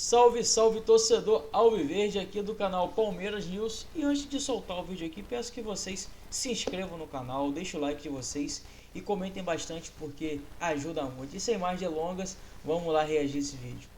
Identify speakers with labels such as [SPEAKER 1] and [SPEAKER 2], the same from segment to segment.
[SPEAKER 1] Salve, salve torcedor alviverde aqui do canal Palmeiras News. E antes de soltar o vídeo aqui, peço que vocês se inscrevam no canal, deixem o like de vocês e comentem bastante porque ajuda muito. E sem mais delongas, vamos lá reagir a esse vídeo.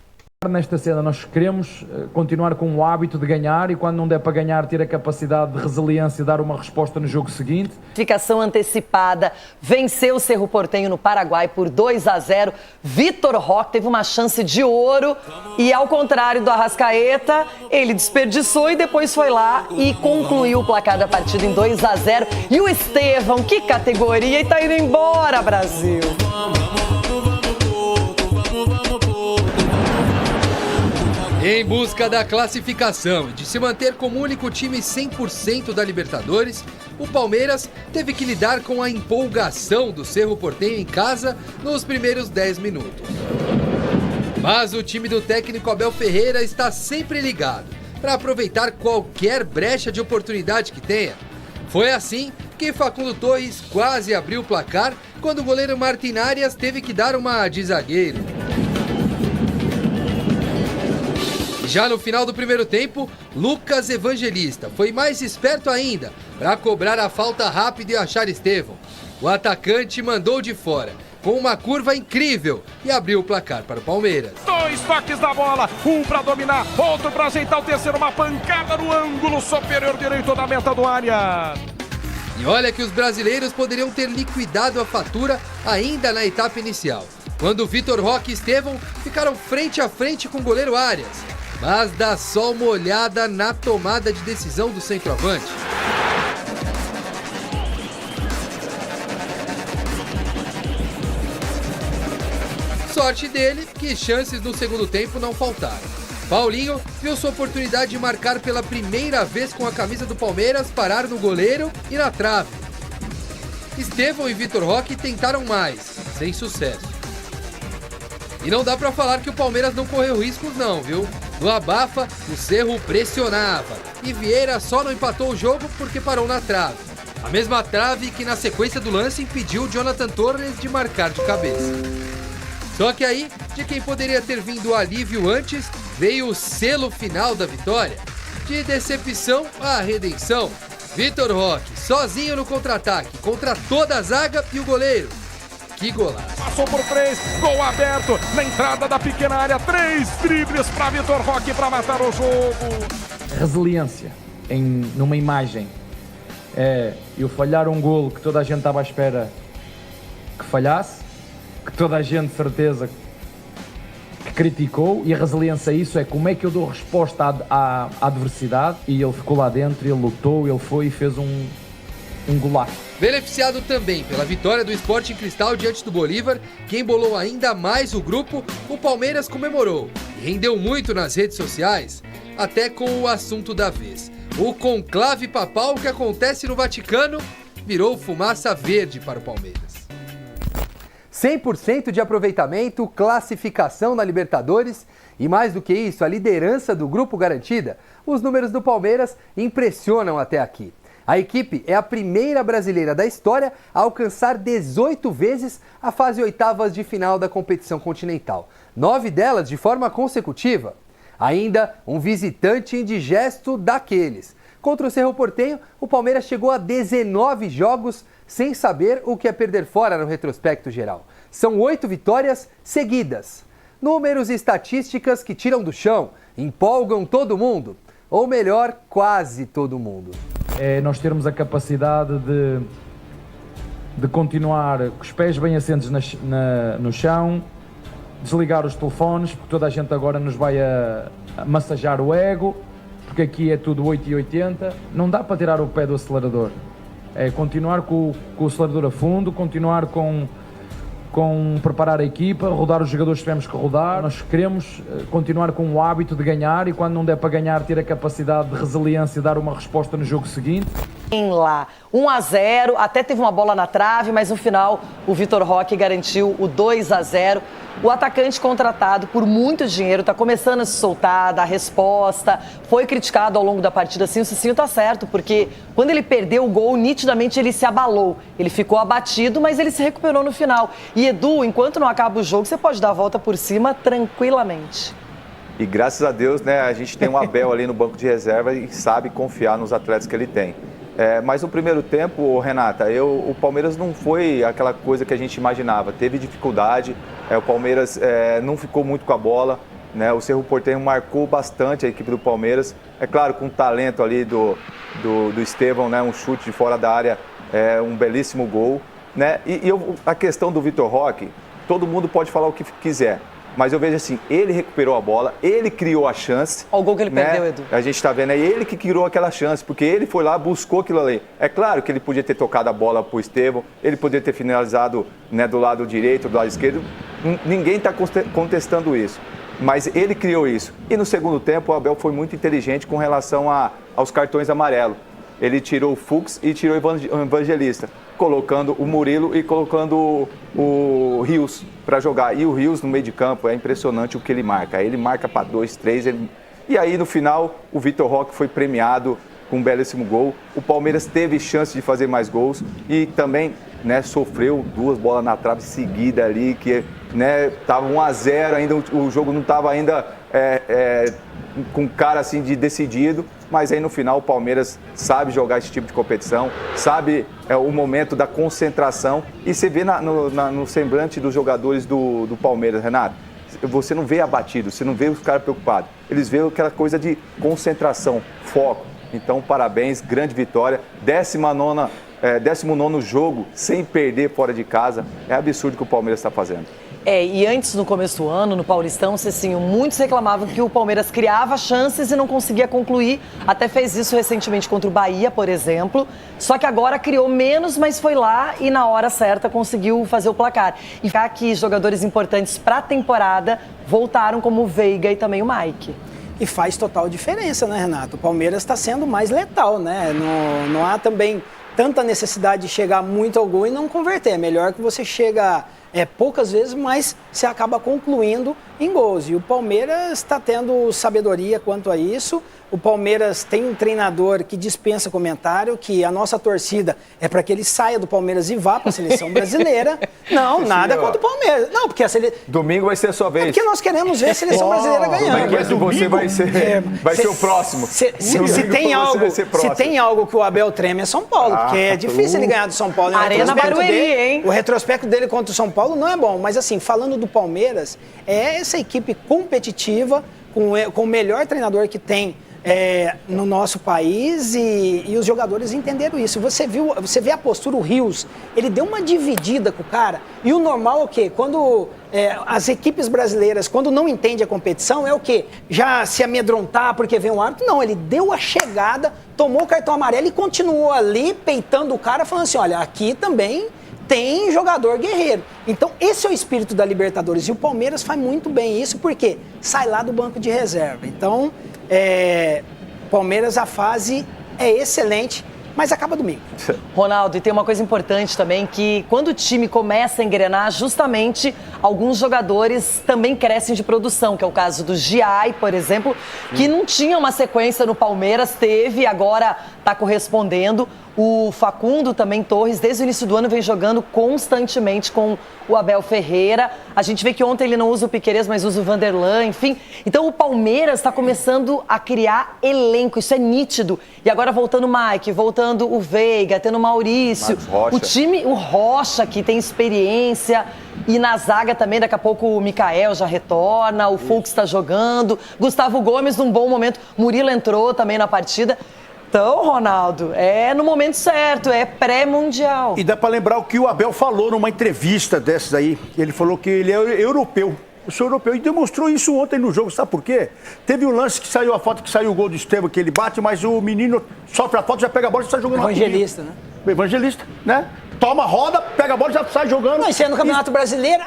[SPEAKER 2] Nesta cena nós queremos continuar com o hábito de ganhar e quando não der para ganhar ter a capacidade de resiliência e dar uma resposta no jogo seguinte.
[SPEAKER 3] Classificação antecipada, venceu o Cerro Porteño no Paraguai por 2-0. Vitor Roque teve uma chance de ouro e, ao contrário do Arrascaeta, ele desperdiçou e depois foi lá e concluiu o placar da partida em 2-0. E o Estevão, que categoria, e tá indo embora, Brasil!
[SPEAKER 4] Em busca da classificação e de se manter como único time 100% da Libertadores, o Palmeiras teve que lidar com a empolgação do Cerro Porteño em casa nos primeiros 10 minutos. Mas o time do técnico Abel Ferreira está sempre ligado para aproveitar qualquer brecha de oportunidade que tenha. Foi assim que Facundo Torres quase abriu o placar quando o goleiro Martin Arias teve que dar uma de zagueiro. Já no final do primeiro tempo, Lucas Evangelista foi mais esperto ainda para cobrar a falta rápida e achar Estevão. O atacante mandou de fora, com uma curva incrível, e abriu o placar para o Palmeiras.
[SPEAKER 5] 2 toques da bola, um para dominar, outro para ajeitar o terceiro, uma pancada no ângulo superior direito da meta do Arias.
[SPEAKER 4] E olha que os brasileiros poderiam ter liquidado a fatura ainda na etapa inicial, quando Vitor Roque e Estevão ficaram frente a frente com o goleiro Arias. Mas dá só uma olhada na tomada de decisão do centroavante. Sorte dele que chances no segundo tempo não faltaram. Paulinho viu sua oportunidade de marcar pela primeira vez com a camisa do Palmeiras parar no goleiro e na trave. Estevão e Vitor Roque tentaram mais, sem sucesso. E não dá pra falar que o Palmeiras não correu riscos não, viu? No abafa, o Cerro pressionava e Vieira só não empatou o jogo porque parou na trave. A mesma trave que na sequência do lance impediu Jonathan Torres de marcar de cabeça. Só que aí, de quem poderia ter vindo o alívio antes, veio o selo final da vitória. De decepção à redenção, Vitor Roque sozinho no contra-ataque, contra toda a zaga e o goleiro. Que golaço!
[SPEAKER 5] Passou por 3, gol aberto na entrada da pequena área, 3 dribles para Vitor Roque para matar o jogo.
[SPEAKER 2] Resiliência numa imagem é eu falhar um golo que toda a gente estava à espera que falhasse, que toda a gente, certeza, que criticou, e a resiliência a isso é como é que eu dou resposta à adversidade, e ele ficou lá dentro, ele lutou, ele foi e fez um golaço.
[SPEAKER 4] Beneficiado também pela vitória do Sporting Cristal diante do Bolívar, que embolou ainda mais o grupo, o Palmeiras comemorou e rendeu muito nas redes sociais, até com o assunto da vez. O conclave papal que acontece no Vaticano virou fumaça verde para o Palmeiras.
[SPEAKER 6] 100% de aproveitamento, classificação na Libertadores e, mais do que isso, a liderança do grupo garantida. Os números do Palmeiras impressionam até aqui. A equipe é a primeira brasileira da história a alcançar 18 vezes a fase oitavas de final da competição continental. 9 delas de forma consecutiva. Ainda um visitante indigesto daqueles. Contra o Cerro Porteño, o Palmeiras chegou a 19 jogos sem saber o que é perder fora no retrospecto geral. São 8 vitórias seguidas. Números e estatísticas que tiram do chão, empolgam todo mundo. Ou melhor, quase todo mundo.
[SPEAKER 2] É nós termos a capacidade de continuar com os pés bem assentes no chão, desligar os telefones, porque toda a gente agora nos vai a massajar o ego, porque aqui é tudo 8 e 80, não dá para tirar o pé do acelerador. É continuar com o acelerador a fundo, continuar com preparar a equipa, rodar os jogadores que tivemos que rodar. Nós queremos continuar com o hábito de ganhar e quando não der para ganhar ter a capacidade de resiliência e dar uma resposta no jogo seguinte.
[SPEAKER 3] Lá, 1-0, até teve uma bola na trave, mas no final o Vitor Roque garantiu o 2-0. O atacante contratado por muito dinheiro está começando a se soltar, dar resposta. Foi criticado ao longo da partida, sim, o Cicinho tá certo, porque quando ele perdeu o gol, nitidamente ele se abalou. Ele ficou abatido, mas ele se recuperou no final. E Edu, enquanto não acaba o jogo, você pode dar a volta por cima tranquilamente.
[SPEAKER 7] E graças a Deus, né, a gente tem um Abel ali no banco de reserva e sabe confiar nos atletas que ele tem. Mas no primeiro tempo, Renata, o Palmeiras não foi aquela coisa que a gente imaginava. Teve dificuldade, o Palmeiras não ficou muito com a bola, né? O Cerro Porteño marcou bastante a equipe do Palmeiras. É claro, com o talento ali do Estevão, né? Um chute de fora da área, um belíssimo gol, né? A questão do Vitor Roque, todo mundo pode falar o que quiser. Mas eu vejo assim, ele recuperou a bola, ele criou a chance.
[SPEAKER 3] Olha o gol que ele perdeu, Edu.
[SPEAKER 7] A gente está vendo, é ele que criou aquela chance, porque ele foi lá, buscou aquilo ali. É claro que ele podia ter tocado a bola para o Estevão, ele podia ter finalizado, né, do lado direito, do lado esquerdo. Ninguém está contestando isso. Mas ele criou isso. E no segundo tempo, o Abel foi muito inteligente com relação aos cartões amarelos. Ele tirou o Fux e tirou o Evangelista, colocando o Murilo e colocando o Rios para jogar. E o Rios no meio de campo, é impressionante o que ele marca. Ele marca para 2, 3. E aí no final o Vitor Roque foi premiado com um belíssimo gol. O Palmeiras teve chance de fazer mais gols e também, né, sofreu 2 bolas na trave seguida ali, que, né, tava 1-0 ainda, o jogo não estava ainda com cara assim de decidido. Mas aí no final o Palmeiras sabe jogar esse tipo de competição, sabe o momento da concentração. E você vê no semblante dos jogadores do Palmeiras, Renato, você não vê abatido, você não vê os caras preocupados. Eles veem aquela coisa de concentração, foco. Então, parabéns, grande vitória. 19º jogo sem perder fora de casa. É absurdo o que o Palmeiras está fazendo.
[SPEAKER 3] E antes, no começo do ano, no Paulistão, Cecinho, muitos reclamavam que o Palmeiras criava chances e não conseguia concluir. Até fez isso recentemente contra o Bahia, por exemplo. Só que agora criou menos, mas foi lá e na hora certa conseguiu fazer o placar. E ficar aqui, jogadores importantes para a temporada voltaram, como o Veiga e também o Mike.
[SPEAKER 8] E faz total diferença, né, Renato? O Palmeiras está sendo mais letal, né? Não há também tanta necessidade de chegar muito ao gol e não converter. É melhor que você chega poucas vezes, mas você acaba concluindo em gols. E o Palmeiras está tendo sabedoria quanto a isso. O Palmeiras tem um treinador que dispensa comentário, que a nossa torcida é para que ele saia do Palmeiras e vá para a seleção brasileira. Não, nada contra o Palmeiras. Não, porque a seleção...
[SPEAKER 7] Domingo vai ser a sua vez.
[SPEAKER 8] Porque nós queremos ver a seleção brasileira ganhando.
[SPEAKER 7] Mas você vai ser o próximo.
[SPEAKER 8] Se tem algo que o Abel treme é São Paulo, porque é difícil ele ganhar do São Paulo.
[SPEAKER 3] Arena Barueri, hein?
[SPEAKER 8] O retrospecto dele contra o São Paulo não é bom. Mas assim, falando do Palmeiras, é essa equipe competitiva, com o melhor treinador que tem no nosso país e os jogadores entenderam isso. Você vê a postura, o Rios, ele deu uma dividida com o cara. E o normal é o quê? Quando as equipes brasileiras, quando não entendem a competição, é o quê? Já se amedrontar porque vem um árbitro? Não, ele deu a chegada, tomou o cartão amarelo e continuou ali peitando o cara, falando assim, olha, aqui também tem jogador guerreiro. Então, esse é o espírito da Libertadores. E o Palmeiras faz muito bem isso, porque sai lá do banco de reserva. Então, Palmeiras, a fase é excelente, mas acaba domingo.
[SPEAKER 3] Ronaldo, e tem uma coisa importante também, que quando o time começa a engrenar, justamente alguns jogadores também crescem de produção, que é o caso do Giai, por exemplo, que não tinha uma sequência no Palmeiras, teve, agora está correspondendo. O Facundo também, Torres, desde o início do ano vem jogando constantemente com o Abel Ferreira. A gente vê que ontem ele não usa o Piquerez, mas usa o Vanderlan, enfim. Então o Palmeiras está começando a criar elenco, isso é nítido. E agora voltando o Mike, voltando o Veiga, tendo o Maurício. O time, o Rocha, que tem experiência. E na zaga também, daqui a pouco o Mikael já retorna, o Fux está jogando. Gustavo Gomes num bom momento. Murilo entrou também na partida. Então, Ronaldo, é no momento certo, é pré-mundial.
[SPEAKER 9] E dá para lembrar o que o Abel falou numa entrevista dessas aí. Ele falou que ele é europeu. Eu sou europeu. E demonstrou isso ontem no jogo. Sabe por quê? Teve um lance que saiu a foto, que saiu o gol do Estevão, que ele bate, mas o menino sofre a foto, já pega a bola e sai jogando.
[SPEAKER 8] Evangelista, né?
[SPEAKER 9] Evangelista, né? Toma, roda, pega a bola e já sai jogando.
[SPEAKER 8] Mas se é no Campeonato Brasileiro...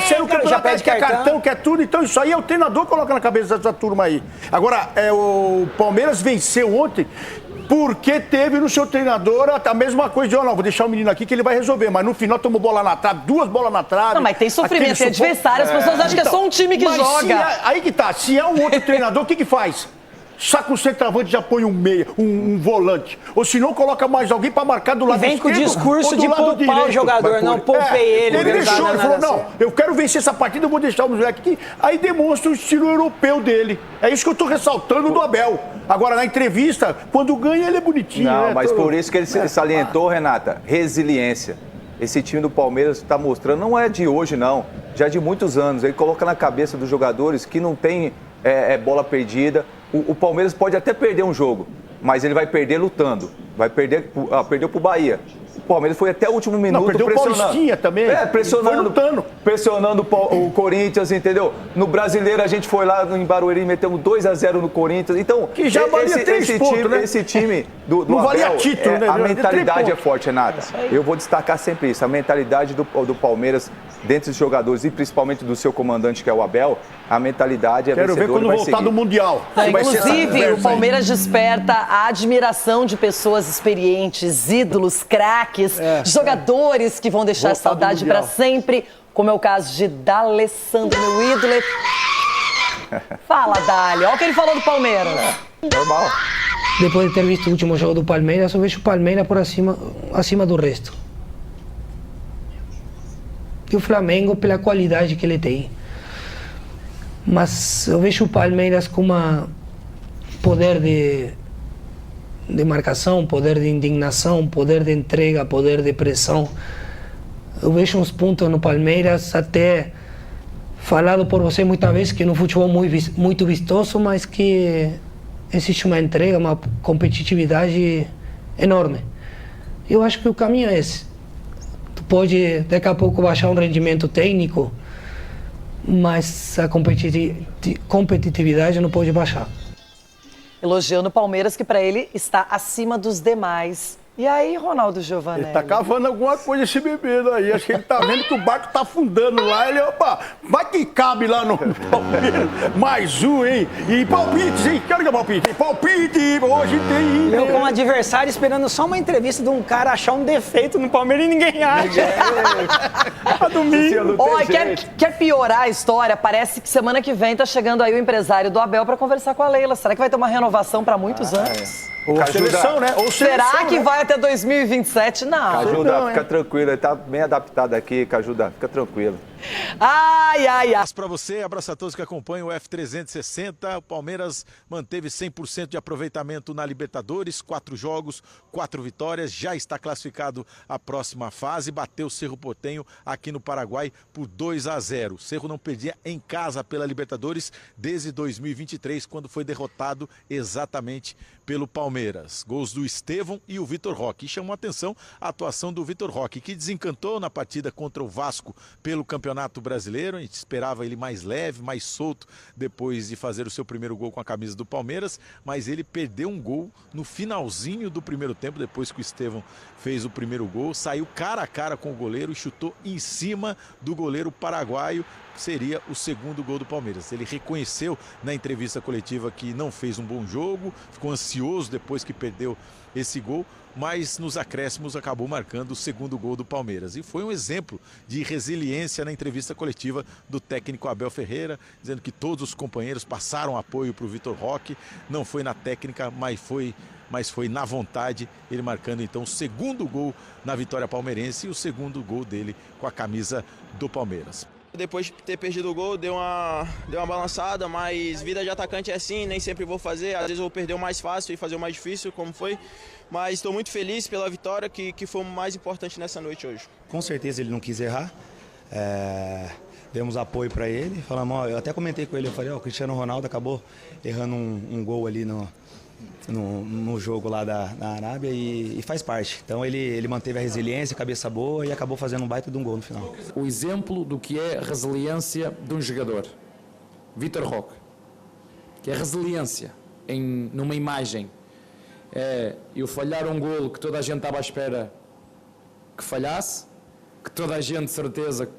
[SPEAKER 9] se é no Campeonato Brasileiro, quer cartão, quer tudo. Então isso aí é o treinador que coloca na cabeça dessa turma aí. Agora, o Palmeiras venceu ontem porque teve no seu treinador a mesma coisa de, não, vou deixar o menino aqui que ele vai resolver. Mas no final tomou bola na trave, 2 bolas na trave.
[SPEAKER 3] Não, mas tem sofrimento, tem adversário, as pessoas acham que é só um time que joga.
[SPEAKER 9] Aí que tá, se é um outro treinador, o que faz? Saca o centroavante e já põe um meia, um volante. Ou se não, coloca mais alguém para marcar do lado
[SPEAKER 8] vem
[SPEAKER 9] esquerdo.
[SPEAKER 8] com o discurso
[SPEAKER 9] ou do
[SPEAKER 8] de
[SPEAKER 9] lado
[SPEAKER 8] poupar
[SPEAKER 9] direito.
[SPEAKER 8] o jogador, não, poupei ele.
[SPEAKER 9] Ele deixou, ele falou, não, eu quero vencer essa partida, eu vou deixar o moleque aqui. Aí demonstra o estilo europeu dele. É isso que eu tô ressaltando do Abel. Agora, na entrevista, quando ganha, ele é bonitinho.
[SPEAKER 7] Não,
[SPEAKER 9] né?
[SPEAKER 7] mas por isso que ele salientou, Renata, resiliência. Esse time do Palmeiras está mostrando, não é de hoje não, já de muitos anos. Ele coloca na cabeça dos jogadores que não tem bola perdida. O Palmeiras pode até perder um jogo, mas ele vai perder lutando. Perdeu pro Bahia. O Palmeiras foi até o último minuto
[SPEAKER 9] perdeu
[SPEAKER 7] pressionando.
[SPEAKER 9] O Paulistinha também.
[SPEAKER 7] Pressionando o Corinthians, entendeu? No Brasileiro a gente foi lá em Barueri e metemos 2-0 no Corinthians. Então,
[SPEAKER 9] que já valia 3 pontos, né?
[SPEAKER 7] Esse time do
[SPEAKER 9] não
[SPEAKER 7] Abel,
[SPEAKER 9] valia título, né?
[SPEAKER 7] A mentalidade é forte, Renata. Eu vou destacar sempre isso. A mentalidade do Palmeiras, dentro dos jogadores e principalmente do seu comandante, que é o Abel, a mentalidade é vencedora.
[SPEAKER 9] Quero ver quando voltar do Mundial.
[SPEAKER 3] Inclusive, o Palmeiras desperta a admiração de pessoas experientes, ídolos, craques, jogadores que vão deixar saudade para sempre, como é o caso de D'Alessandro, meu ídolo. Fala, Dali. Olha o que ele falou do Palmeiras.
[SPEAKER 7] Normal.
[SPEAKER 10] Depois de ter visto o último jogo do Palmeiras, eu vejo o Palmeiras por acima do resto. E o Flamengo pela qualidade que ele tem. Mas eu vejo o Palmeiras com um poder de marcação, poder de indignação, poder de entrega, poder de pressão. Eu vejo uns pontos no Palmeiras, até falado por você muitas vezes, que no futebol muito vistoso, mas que existe uma entrega, uma competitividade enorme. Eu acho que o caminho é esse. Tu pode daqui a pouco baixar um rendimento técnico, mas a competitividade não pode baixar.
[SPEAKER 3] Elogiando o Palmeiras, que para ele está acima dos demais. E aí, Ronaldo Giovanelli?
[SPEAKER 9] Ele tá cavando alguma coisa esse bebê aí. Acho que ele tá vendo que o barco tá afundando lá. Ele, opa, vai que cabe lá no Palmeiras. Mais um, hein? E palpites, hein? Quero que é palpite. Palpite, hoje tem.
[SPEAKER 8] Eu, como adversário, esperando só uma entrevista de um cara achar um defeito no Palmeiras e ninguém acha. Domingo.
[SPEAKER 3] Quer piorar a história? Parece que semana que vem tá chegando aí o empresário do Abel para conversar com a Leila. Será que vai ter uma renovação para muitos anos?
[SPEAKER 9] Ou seleção, né? Ou
[SPEAKER 3] Será
[SPEAKER 9] seleção,
[SPEAKER 3] que
[SPEAKER 9] né?
[SPEAKER 3] vai até 2027? Não.
[SPEAKER 7] Cajuda, fica tranquilo, ele tá bem adaptado aqui, Cajuda, fica tranquilo.
[SPEAKER 3] Ai.
[SPEAKER 5] Abraço para você, abraço a todos que acompanham o F360. O Palmeiras manteve 100% de aproveitamento na Libertadores, 4 jogos, 4 vitórias, já está classificado à próxima fase, bateu o Cerro Porteño aqui no Paraguai por 2-0. O Cerro não perdia em casa pela Libertadores desde 2023, quando foi derrotado exatamente pelo Palmeiras. Gols do Estevão e o Vitor Roque. E chamou a atenção a atuação do Vitor Roque, que desencantou na partida contra o Vasco pelo Campeonato Brasileiro. A gente esperava ele mais leve, mais solto, depois de fazer o seu primeiro gol com a camisa do Palmeiras, mas ele perdeu um gol no finalzinho do primeiro tempo, depois que o Estevão fez o primeiro gol, saiu cara a cara com o goleiro e chutou em cima do goleiro paraguaio. Seria o segundo gol do Palmeiras. Ele reconheceu na entrevista coletiva que não fez um bom jogo, ficou ansioso depois que perdeu esse gol, mas nos acréscimos acabou marcando o segundo gol do Palmeiras. E foi um exemplo de resiliência na entrevista coletiva do técnico Abel Ferreira, dizendo que todos os companheiros passaram apoio para o Vitor Roque, não foi na técnica, mas foi na vontade, ele marcando então o segundo gol na vitória palmeirense e o segundo gol dele com a camisa do Palmeiras.
[SPEAKER 11] Depois de ter perdido o gol, deu uma balançada, mas vida de atacante é assim, nem sempre vou fazer. Às vezes eu vou perder o mais fácil e fazer o mais difícil, como foi. Mas estou muito feliz pela vitória, que foi o mais importante nessa noite hoje.
[SPEAKER 12] Com certeza ele não quis errar. Demos apoio para ele. Falamos, eu até comentei com ele, eu falei, o Cristiano Ronaldo acabou errando um gol ali no jogo lá da Arábia e faz parte. Então ele manteve a resiliência, a cabeça boa e acabou fazendo um baita de um gol no final.
[SPEAKER 2] O exemplo do que é a resiliência de um jogador, Vitor Roque, que é resiliência numa imagem. Eu falhar um golo que toda a gente estava à espera que falhasse, que toda a gente de certeza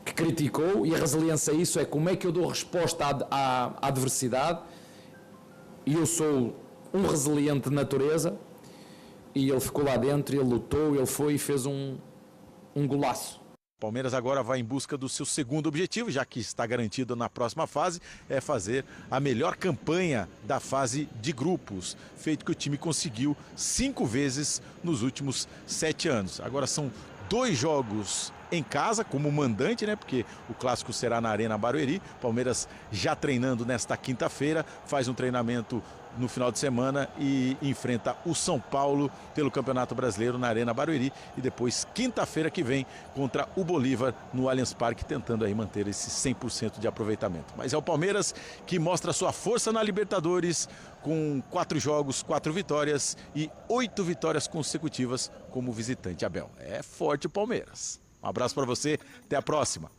[SPEAKER 2] que criticou, e a resiliência isso é como é que eu dou resposta à adversidade. E eu sou um resiliente de natureza, e ele ficou lá dentro, ele lutou, ele foi e fez um golaço.
[SPEAKER 5] Palmeiras agora vai em busca do seu segundo objetivo, já que está garantido na próxima fase, é fazer a melhor campanha da fase de grupos, feito que o time conseguiu 5 vezes nos últimos 7 anos. Agora são 2 jogos em casa, como mandante, né? Porque o clássico será na Arena Barueri. Palmeiras já treinando nesta quinta-feira, faz um treinamento no final de semana e enfrenta o São Paulo pelo Campeonato Brasileiro na Arena Barueri e depois quinta-feira que vem contra o Bolívar no Allianz Parque, tentando aí manter esse 100% de aproveitamento. Mas é o Palmeiras que mostra sua força na Libertadores com 4 jogos, 4 vitórias e 8 vitórias consecutivas como visitante. Abel, é forte o Palmeiras. Um abraço para você, até a próxima.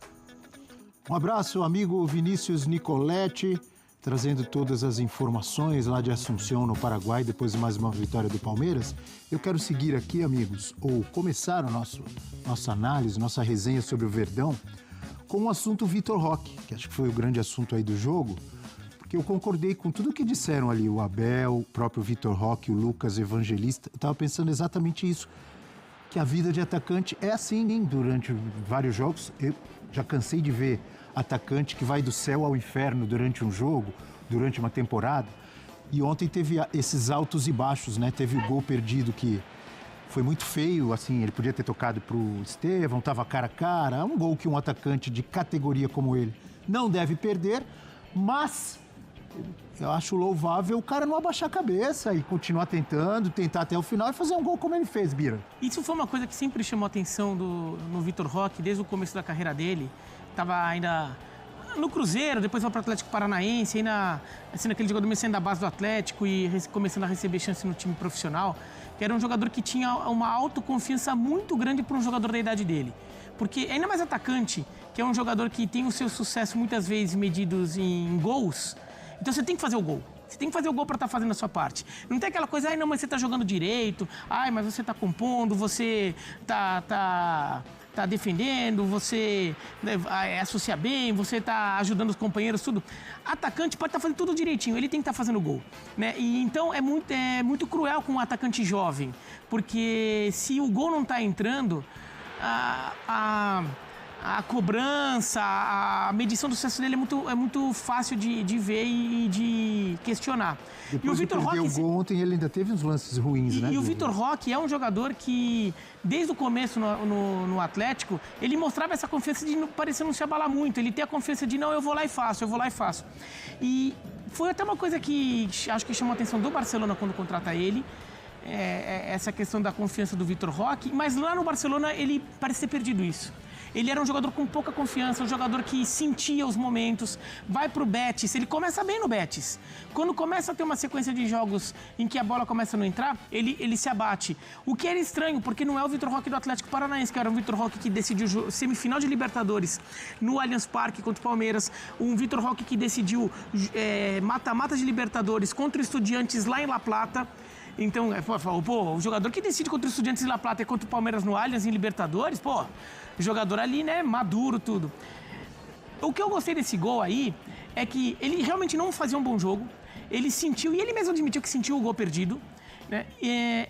[SPEAKER 13] Um abraço, amigo Vinícius Nicoletti, trazendo todas as informações lá de Assunção, no Paraguai, depois de mais uma vitória do Palmeiras. Eu quero seguir aqui, amigos, ou começar nossa análise, nossa resenha sobre o Verdão, com o assunto Vitor Roque, que acho que foi o grande assunto aí do jogo, porque eu concordei com tudo que disseram ali, o Abel, o próprio Vitor Roque, o Lucas Evangelista. Eu estava pensando exatamente isso, que a vida de atacante é assim, hein? Durante vários jogos. Eu já cansei de ver atacante que vai do céu ao inferno durante um jogo, durante uma temporada. E ontem teve esses altos e baixos, né? Teve o gol perdido que foi muito feio, assim, ele podia ter tocado pro Estevão, tava cara a cara. É um gol que um atacante de categoria como ele não deve perder, mas eu acho louvável o cara não abaixar a cabeça e continuar tentando, tentar até o final e fazer um gol como ele fez, Bira.
[SPEAKER 14] Isso foi uma coisa que sempre chamou a atenção no Vitor Roque, desde o começo da carreira dele. Tava ainda no Cruzeiro, depois foi para o Atlético Paranaense, ainda sendo aquele jogador saindo da base do Atlético e começando a receber chance no time profissional, que era um jogador que tinha uma autoconfiança muito grande para um jogador da idade dele. Porque ainda mais atacante, que é um jogador que tem o seu sucesso muitas vezes medidos em gols, então você tem que fazer o gol. Você tem que fazer o gol para estar fazendo a sua parte. Não tem aquela coisa, ai não, mas você tá jogando direito, ai, mas você tá compondo, você tá defendendo, você associa bem, você tá ajudando os companheiros, tudo. Atacante pode estar fazendo tudo direitinho, ele tem que estar fazendo gol, né? E então é muito cruel com um atacante jovem, porque se o gol não tá entrando, a cobrança, a medição do sucesso dele é muito fácil de ver e de questionar.
[SPEAKER 13] Depois de perder o gol ontem, ele ainda teve uns lances ruins, né?
[SPEAKER 14] E o Vitor Roque é um jogador que, desde o começo no Atlético, ele mostrava essa confiança de parecer não se abalar muito. Ele tem a confiança de, não, eu vou lá e faço. E foi até uma coisa que acho que chamou a atenção do Barcelona quando contrata ele, essa questão da confiança do Vitor Roque, mas lá no Barcelona ele parece ter perdido isso. Ele era um jogador com pouca confiança, um jogador que sentia os momentos, vai pro Betis, ele começa bem no Betis. Quando começa a ter uma sequência de jogos em que a bola começa a não entrar, ele se abate. O que era estranho, porque não é o Vitor Roque do Atlético Paranaense, que era um Vitor Roque que decidiu semifinal de Libertadores no Allianz Parque contra o Palmeiras, um Vitor Roque que decidiu mata-mata de Libertadores contra o Estudiantes lá em La Plata. Então, o jogador que decide contra o Estudiantes de La Plata e contra o Palmeiras no Allianz em Libertadores, jogador ali, né, maduro, tudo. O que eu gostei desse gol aí é que ele realmente não fazia um bom jogo, ele sentiu, e ele mesmo admitiu que sentiu o gol perdido, né?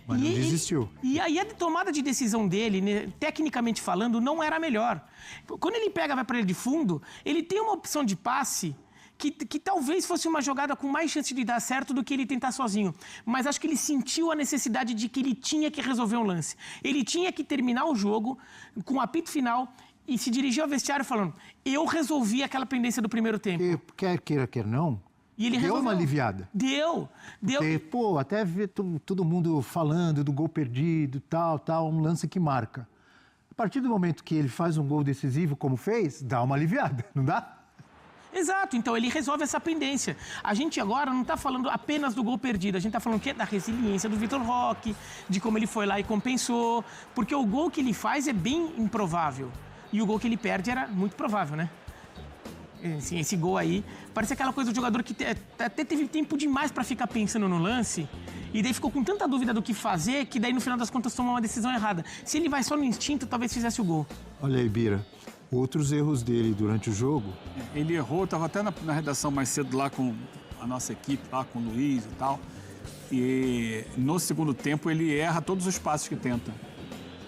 [SPEAKER 13] Mas não desistiu.
[SPEAKER 14] E aí a tomada de decisão dele, né, tecnicamente falando, não era a melhor. Quando ele vai para ele de fundo, ele tem uma opção de passe que talvez fosse uma jogada com mais chance de dar certo do que ele tentar sozinho. Mas acho que ele sentiu a necessidade de que ele tinha que resolver um lance. Ele tinha que terminar o jogo com o apito final e se dirigir ao vestiário falando, eu resolvi aquela pendência do primeiro tempo.
[SPEAKER 13] Quer queira, quer não,
[SPEAKER 14] e ele
[SPEAKER 13] deu uma aliviada.
[SPEAKER 14] Deu.
[SPEAKER 13] Porque, até ver todo mundo falando do gol perdido, tal, um lance que marca. A partir do momento que ele faz um gol decisivo, como fez, dá uma aliviada, não dá?
[SPEAKER 14] Exato, então ele resolve essa pendência. A gente agora não está falando apenas do gol perdido, a gente está falando da resiliência do Vitor Roque, de como ele foi lá e compensou, porque o gol que ele faz é bem improvável e o gol que ele perde era muito provável, né? Esse gol aí, parece aquela coisa do jogador que até teve tempo demais para ficar pensando no lance e daí ficou com tanta dúvida do que fazer que daí no final das contas tomou uma decisão errada. Se ele vai só no instinto, talvez fizesse o gol.
[SPEAKER 13] Olha aí, Bira. Outros erros dele durante o jogo.
[SPEAKER 15] Ele errou, estava até na redação mais cedo lá com a nossa equipe, lá com o Luiz e tal. E no segundo tempo ele erra todos os passos que tenta.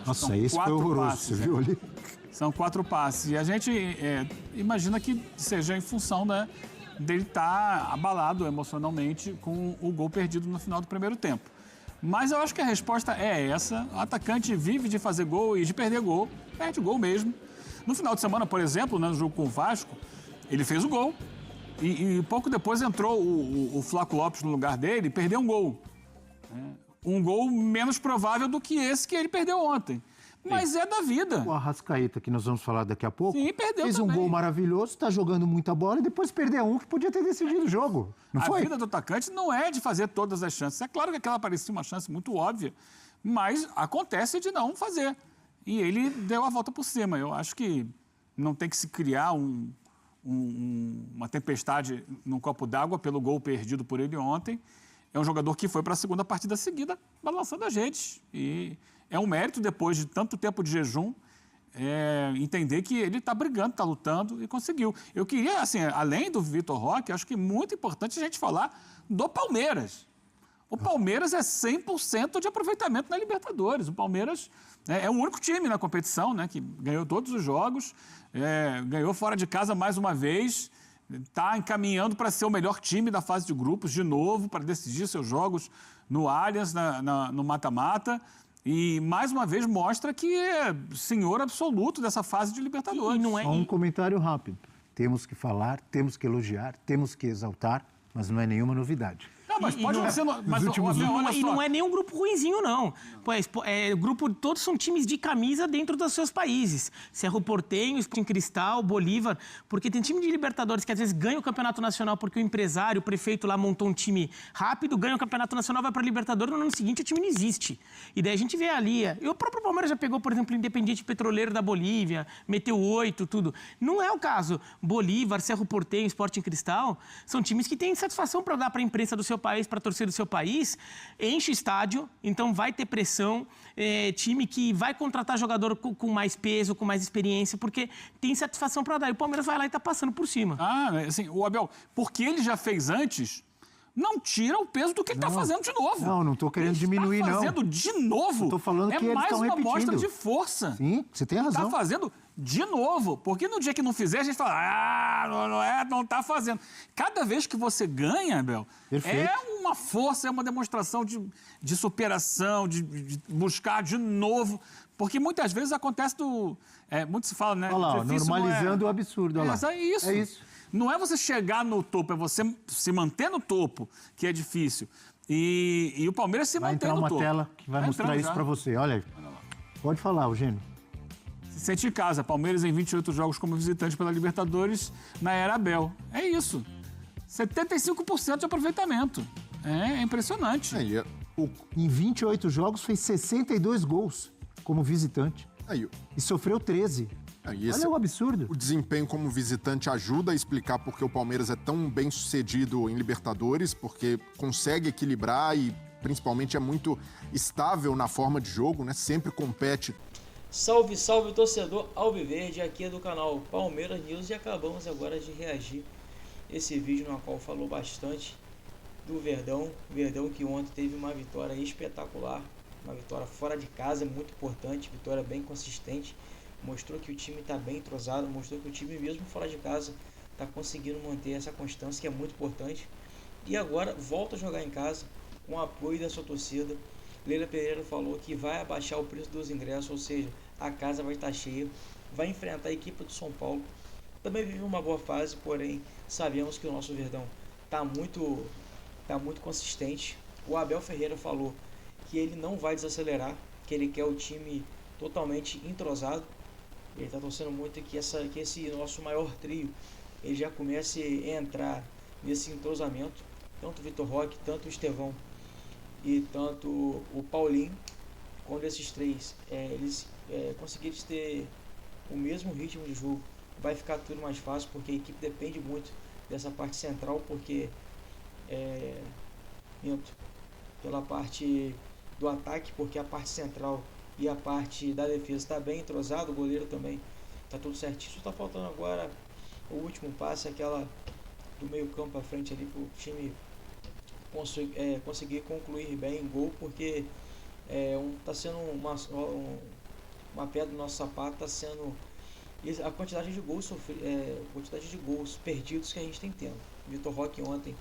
[SPEAKER 13] Nossa, esse foi horroroso, você viu ali?
[SPEAKER 15] São 4 passes. E a gente imagina que seja em função, né, dele estar abalado emocionalmente com o gol perdido no final do primeiro tempo. Mas eu acho que a resposta é essa. O atacante vive de fazer gol e de perder gol. Perde gol mesmo. No final de semana, por exemplo, no jogo com o Vasco, ele fez o gol. E pouco depois entrou o Flaco Lopes no lugar dele e perdeu um gol. Um gol menos provável do que esse que ele perdeu ontem. Mas é da vida.
[SPEAKER 13] O Arrascaeta, que nós vamos falar daqui a pouco,
[SPEAKER 15] Sim, perdeu
[SPEAKER 13] fez
[SPEAKER 15] também.
[SPEAKER 13] um gol maravilhoso, está jogando muita bola e depois perdeu um que podia ter decidido o jogo. Não foi?
[SPEAKER 15] A vida do atacante não é de fazer todas as chances. É claro que aquela parecia uma chance muito óbvia, mas acontece de não fazer. E ele deu a volta por cima. Eu acho que não tem que se criar uma tempestade num copo d'água pelo gol perdido por ele ontem. É um jogador que foi para a segunda partida seguida balançando as redes. E é um mérito, depois de tanto tempo de jejum, entender que ele está brigando, está lutando e conseguiu. Eu queria, assim, além do Vitor Roque, acho que é muito importante a gente falar do Palmeiras. O Palmeiras é 100% de aproveitamento na Libertadores. O Palmeiras é o único time na competição, né, que ganhou todos os jogos, ganhou fora de casa mais uma vez, está encaminhando para ser o melhor time da fase de grupos, de novo, para decidir seus jogos no Allianz, no mata-mata. E, mais uma vez, mostra que é senhor absoluto dessa fase de Libertadores.
[SPEAKER 13] Só um comentário rápido. Temos que falar, temos que elogiar, temos que exaltar, mas não é nenhuma novidade.
[SPEAKER 15] Não, mas pode não ser...
[SPEAKER 14] E não é nem um grupo ruinzinho, não. Pois, grupo, todos são times de camisa dentro dos seus países. Cerro Porteño, Sporting Cristal, Bolívar. Porque tem time de Libertadores que às vezes ganha o Campeonato Nacional porque o empresário, o prefeito lá montou um time rápido, ganha o Campeonato Nacional, vai para Libertadores, no ano seguinte o time não existe. E daí a gente vê ali... E o próprio Palmeiras já pegou, por exemplo, o Independiente Petroleiro da Bolívia, meteu 8, tudo. Não é o caso. Bolívar, Cerro Porteño, Sporting Cristal, são times que têm satisfação para dar para a imprensa do seu país, para a torcida do seu país, enche o estádio, então vai ter pressão, time que vai contratar jogador com mais peso, com mais experiência, porque tem satisfação para dar. E o Palmeiras vai lá e está passando por cima.
[SPEAKER 15] Assim, o Abel, porque ele já fez antes, não tira o peso do que ele está fazendo de novo.
[SPEAKER 13] Não estou querendo diminuir, não.
[SPEAKER 15] Está fazendo de novo.
[SPEAKER 13] Estou falando que eles estão repetindo.
[SPEAKER 15] É mais uma mostra de força.
[SPEAKER 13] Sim, você tem razão.
[SPEAKER 15] Está fazendo de novo. Porque no dia que não fizer, a gente fala, não está fazendo. Cada vez que você ganha, Abel,
[SPEAKER 13] Perfeito.
[SPEAKER 15] É uma força, é uma demonstração de superação, de buscar de novo. Porque muitas vezes acontece muito se fala, né?
[SPEAKER 13] Olha lá, normalizando o absurdo. Olha lá.
[SPEAKER 15] É isso.
[SPEAKER 13] É isso.
[SPEAKER 15] Não é você chegar no topo, é você se manter no topo, que é difícil. E o Palmeiras se mantém no topo.
[SPEAKER 13] Vai entrar uma tela que vai mostrar isso para você. Olha aí. Pode falar, Eugênio.
[SPEAKER 15] Se sente em casa. Palmeiras em 28 jogos como visitante pela Libertadores na era Abel. É isso. 75% de aproveitamento. É impressionante.
[SPEAKER 13] Em 28 jogos fez 62 gols como visitante. E sofreu 13. Olha o absurdo.
[SPEAKER 16] O desempenho como visitante ajuda a explicar por que o Palmeiras é tão bem sucedido em Libertadores, porque consegue equilibrar e principalmente é muito estável na forma de jogo, né? Sempre compete.
[SPEAKER 1] Salve, salve, torcedor alviverde, aqui é do canal Palmeiras News e acabamos agora de reagir esse vídeo no qual falou bastante do Verdão que ontem teve uma vitória espetacular, uma vitória fora de casa, muito importante, vitória bem consistente. Mostrou que o time está bem entrosado, mostrou que o time mesmo fora de casa está conseguindo manter essa constância que é muito importante. E agora volta a jogar em casa com o apoio da sua torcida. Leila Pereira falou que vai abaixar o preço dos ingressos, ou seja, a casa vai estar cheia, vai enfrentar a equipe do São Paulo. Também vive uma boa fase, porém sabemos que o nosso Verdão está muito consistente. O Abel Ferreira falou que ele não vai desacelerar, que ele quer o time totalmente entrosado. Ele está torcendo muito que esse nosso maior trio ele já comece a entrar nesse entrosamento. Tanto o Vitor Roque, tanto o Estevão e tanto o Paulinho. Quando esses três eles conseguirem ter o mesmo ritmo de jogo, vai ficar tudo mais fácil, porque a equipe depende muito dessa parte central, porque pela parte do ataque, porque a parte central e a parte da defesa está bem entrosada, o goleiro também está tudo certinho. Só está faltando agora o último passe, aquela do meio campo para frente ali, para o time conseguir concluir bem em gol, porque está sendo uma pedra do nosso sapato, está sendo e a quantidade de gols quantidade de gols perdidos que a gente tem tendo. Vitor Roque ontem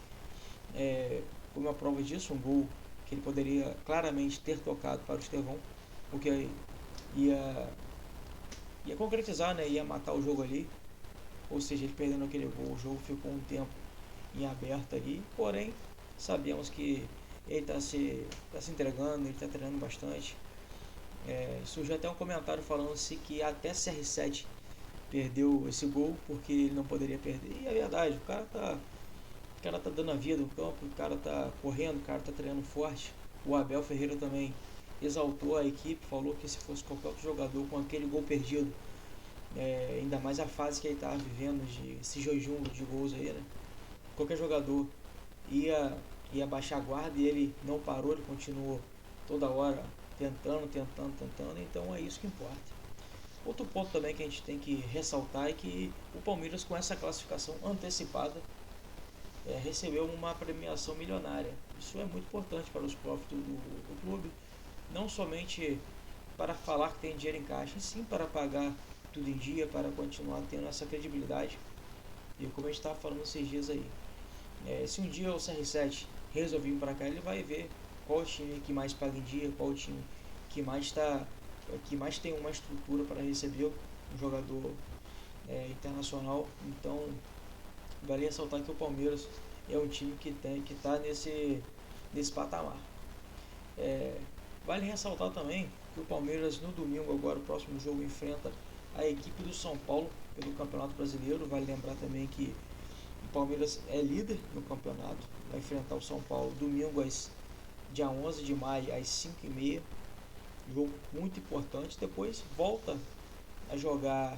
[SPEAKER 1] foi uma prova disso, um gol que ele poderia claramente ter tocado para o Estevão, porque ia concretizar, né? Ia matar o jogo ali, ou seja, ele perdendo aquele gol, o jogo ficou um tempo em aberto ali, porém sabemos que ele está se entregando, ele está treinando bastante. Surgiu até um comentário falando-se que até CR7 perdeu esse gol porque ele não poderia perder, e é verdade, o cara tá dando a vida no campo, o cara tá correndo, o cara tá treinando forte. O Abel Ferreira também exaltou a equipe, falou que se fosse qualquer outro jogador com aquele gol perdido, ainda mais a fase que ele estava vivendo, esse jejum de gols aí, né? Qualquer jogador ia baixar a guarda, e ele não parou, ele continuou toda hora tentando, então é isso que importa. Outro ponto também que a gente tem que ressaltar é que o Palmeiras, com essa classificação antecipada, recebeu uma premiação milionária. Isso é muito importante para os profits do clube, não somente para falar que tem dinheiro em caixa, sim para pagar tudo em dia, para continuar tendo essa credibilidade. E como a gente estava falando esses dias aí, se um dia o CR7 resolver vir para cá, ele vai ver qual o time que mais paga em dia, qual o time que mais tem uma estrutura para receber um jogador internacional. Então vale ressaltar que o Palmeiras é um time que está nesse patamar. Vale ressaltar também que o Palmeiras, no domingo, agora o próximo jogo, enfrenta a equipe do São Paulo pelo Campeonato Brasileiro. Vale lembrar também que o Palmeiras é líder no campeonato, vai enfrentar o São Paulo domingo, dia 11 de maio, às 5h30. Jogo muito importante. Depois volta a jogar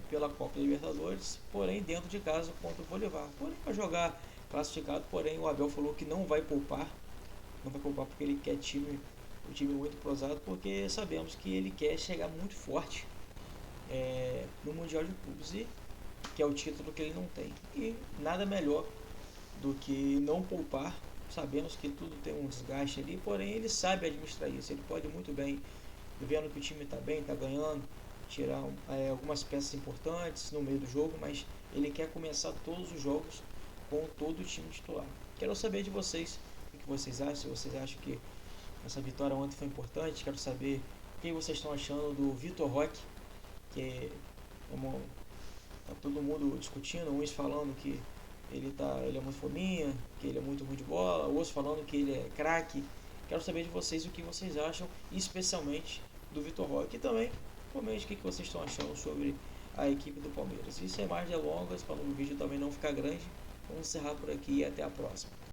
[SPEAKER 1] pela Copa Libertadores, porém dentro de casa contra o Bolívar. Porém, para jogar classificado, porém o Abel falou que não vai poupar porque ele quer um time muito prosado, porque sabemos que ele quer chegar muito forte no Mundial de Clubes, e que é o título que ele não tem. E nada melhor do que não poupar. Sabemos que tudo tem um desgaste ali, porém ele sabe administrar isso. Ele pode muito bem, vendo que o time está bem, está ganhando, tirar algumas peças importantes no meio do jogo, mas ele quer começar todos os jogos com todo o time titular. Quero saber de vocês o que vocês acham, se vocês acham que essa vitória ontem foi importante. Quero saber o que vocês estão achando do Vitor Roque, que tá todo mundo discutindo, uns falando que ele é muito fominha, que ele é muito ruim de bola, outros falando que ele é craque. Quero saber de vocês o que vocês acham, especialmente do Vitor Roque. E também comente o que vocês estão achando sobre a equipe do Palmeiras. Isso é mais delongas, para o vídeo também não ficar grande. Vamos encerrar por aqui e até a próxima.